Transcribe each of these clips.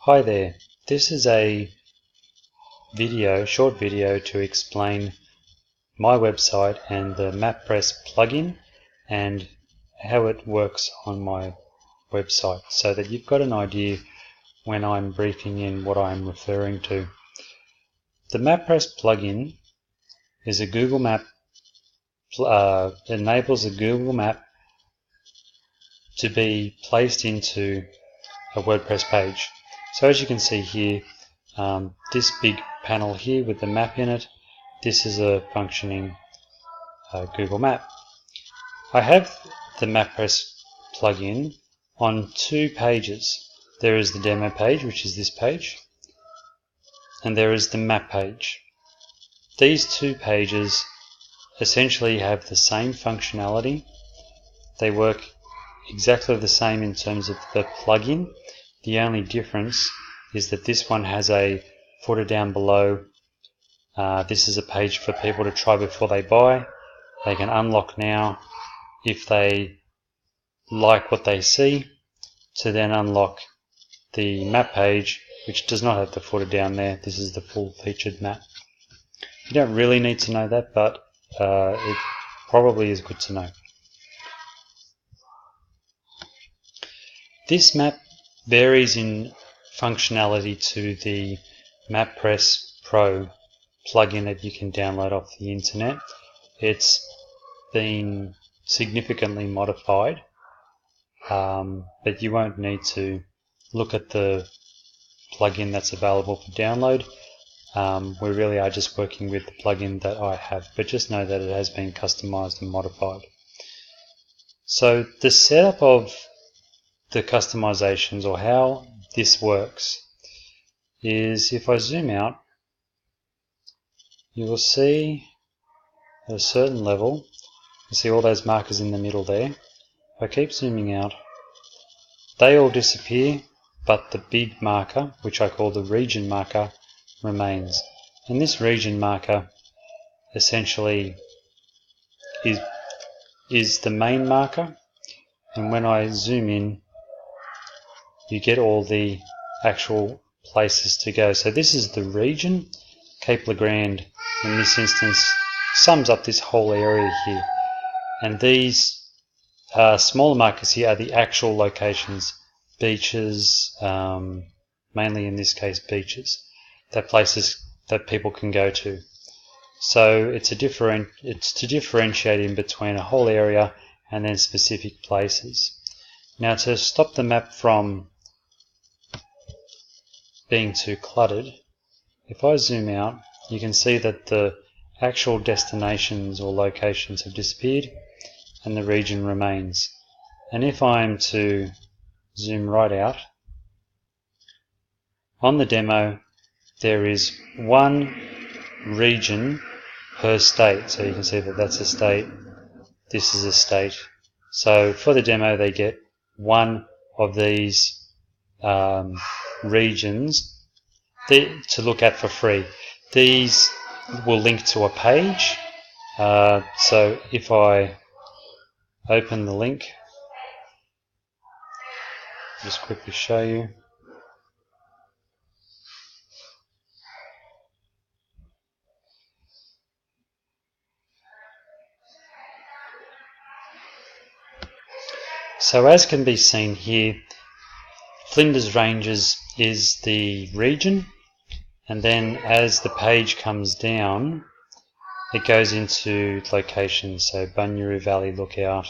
Hi there, this is a short video to explain my website and the MapPress plugin and how it works on my website so that you've got an idea when I'm briefing in what I'm referring to. The MapPress plugin is a Google Map, enables a Google Map to be placed into a WordPress page. So as you can see here, this big panel here with the map in it, this is a functioning Google Map. I have the MapPress plugin on two pages. There is the demo page, which is this page, and there is the map page. These two pages essentially have the same functionality. They work exactly the same in terms of the plugin. The only difference is that this one has a footer down below. This is a page for people to try before they buy. They can unlock now if they like what they see, to then unlock the map page, which does not have the footer down there. This is the full featured map. You don't really need to know that, but it probably is good to know. This map varies in functionality to the MapPress Pro plugin that you can download off the internet. It's been significantly modified, but you won't need to look at the plugin that's available for download. We really are just working with the plugin that I have, but just know that it has been customized and modified. So the setup of the customizations, or how this works, is if I zoom out, you will see at a certain level, you see all those markers in the middle there. If I keep zooming out, they all disappear, but the big marker, which I call the region marker, remains. And this region marker essentially is the main marker, and when I zoom in, you get all the actual places to go. So this is the region. Cape Le Grand in this instance sums up this whole area here, and these smaller markers here are the actual locations, beaches, mainly in this case beaches, that places that people can go to. So it's to differentiate in between a whole area and then specific places. Now, to stop the map from being too cluttered, if I zoom out, you can see that the actual destinations or locations have disappeared and the region remains. And if I'm to zoom right out, on the demo there is one region per state. So you can see that that's a state, this is a state. So for the demo they get one of these regions to look at for free. These will link to a page. So if I open the link, just quickly show you. So as can be seen here, Flinders Ranges is the region, and then as the page comes down, it goes into locations. So Bunyaroo Valley Lookout,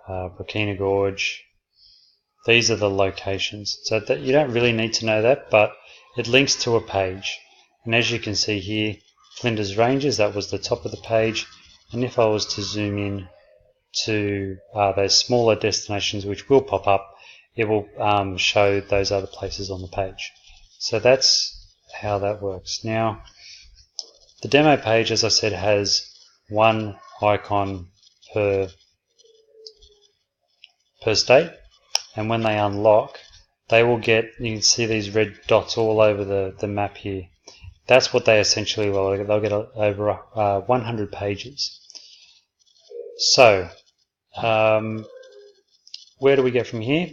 Burkina Gorge, these are the locations. So that you don't really need to know that, but it links to a page. And as you can see here, Flinders Ranges, that was the top of the page, and if I was to zoom in to those smaller destinations which will pop up, it will show those other places on the page. So that's how that works. Now, the demo page, as I said, has one icon per state, and when they unlock, they will get, you can see these red dots all over the map here. That's what they essentially will. They'll get over 100 pages. So, where do we go from here?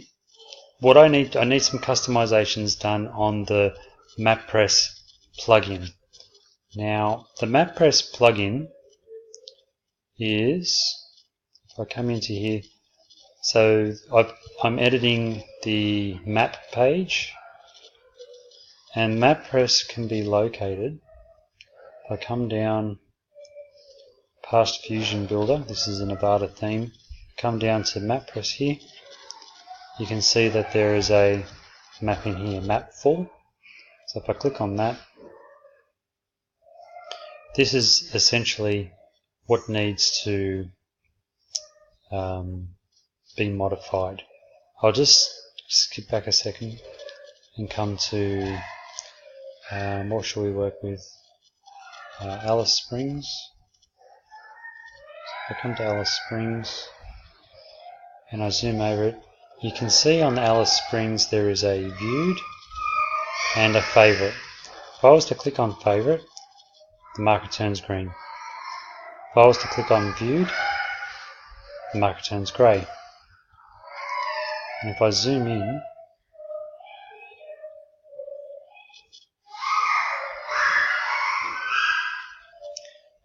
what I need some customizations done on the MapPress plugin. Now, the MapPress plugin is, if I come into here, so I'm editing the map page, and MapPress can be located. If I come down past Fusion Builder, this is a Nevada theme, come down to MapPress here, you can see that there is a map in here, Map Full. So if I click on that, this is essentially what needs to be modified. I'll just skip back a second and come to, what shall we work with? Alice Springs. So if I come to Alice Springs and I zoom over it, you can see on Alice Springs there is a viewed and a favorite. If I was to click on favorite, the marker turns green. If I was to click on viewed, the marker turns grey. And if I zoom in,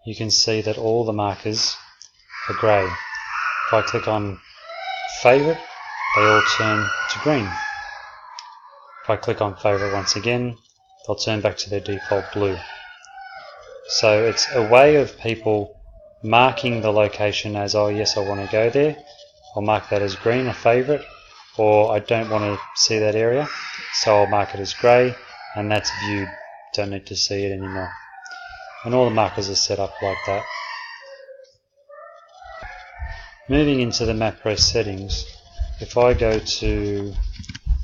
you can see that all the markers are grey. If I click on favorite, they all turn to green. If I click on favorite once again, they'll turn back to their default blue. So it's a way of people marking the location as, oh yes, I want to go there. I'll mark that as green, a favorite, or I don't want to see that area, so I'll mark it as grey, and that's viewed. Don't need to see it anymore. And all the markers are set up like that. Moving into the MapPress settings, if I go to,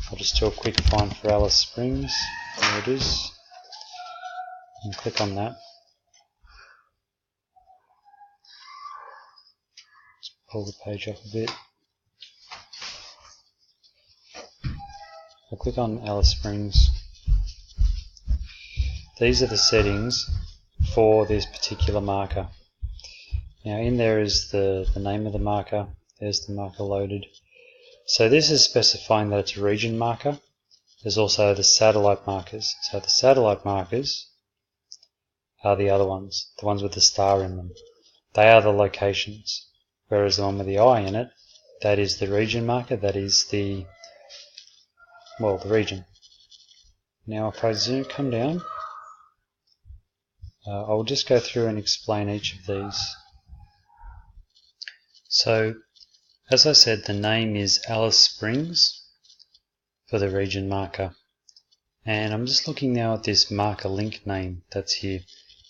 I'll just do a quick find for Alice Springs, there it is, and click on that. Just pull the page up a bit. I'll click on Alice Springs. These are the settings for this particular marker. Now in there is the name of the marker, there's the marker loaded. So this is specifying that it's a region marker. There's also the satellite markers. So the satellite markers are the other ones, the ones with the star in them. They are the locations, whereas the one with the eye in it, that is the region marker, that is the region. Now if I come down, I'll just go through and explain each of these. So, as I said, the name is Alice Springs for the region marker. And I'm just looking now at this marker link name that's here.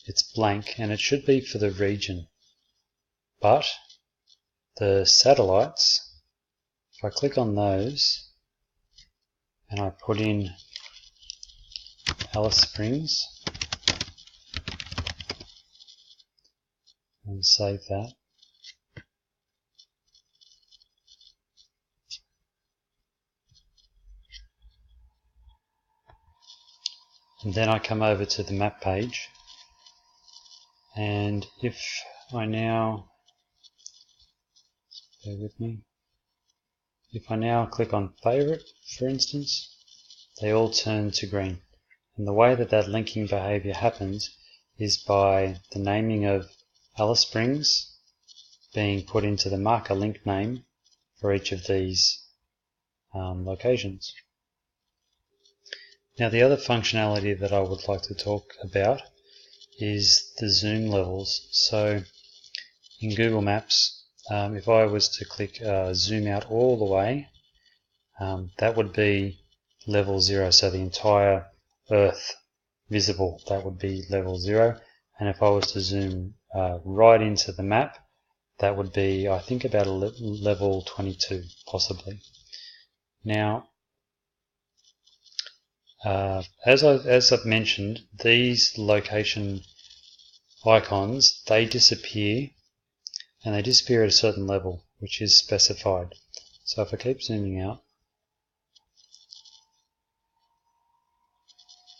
It's blank and it should be for the region. But the satellites, if I click on those and I put in Alice Springs and save that, and then I come over to the map page, and if I now, bear with me, if I now click on favorite, for instance, they all turn to green. And the way that that linking behavior happens is by the naming of Alice Springs being put into the marker link name for each of these locations. Now the other functionality that I would like to talk about is the zoom levels. So in Google Maps, if I was to click zoom out all the way, that would be level 0, so the entire Earth visible, that would be level 0. And if I was to zoom right into the map, that would be, I think, about a level 22, possibly. Now, as I've mentioned, these location icons, they disappear, and they disappear at a certain level, which is specified. So if I keep zooming out,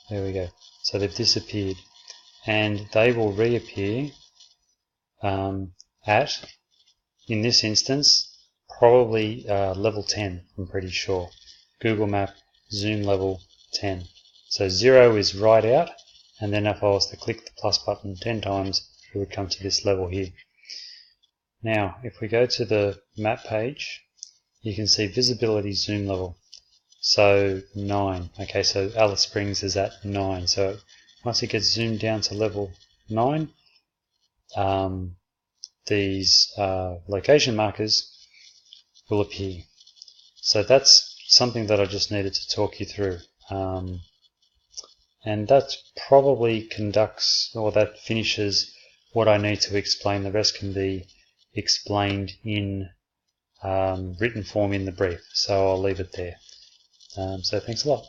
there we go. So they've disappeared, and they will reappear at, in this instance, probably level 10, I'm pretty sure, Google Map zoom level 10. So 0 is right out, and then if I was to click the plus button 10 times, it would come to this level here. Now, if we go to the map page, you can see visibility zoom level. So 9. Okay, so Alice Springs is at 9. So once it gets zoomed down to level 9, these location markers will appear. So that's something that I just needed to talk you through. And that probably that finishes what I need to explain. The rest can be explained in written form in the brief. So I'll leave it there. So thanks a lot.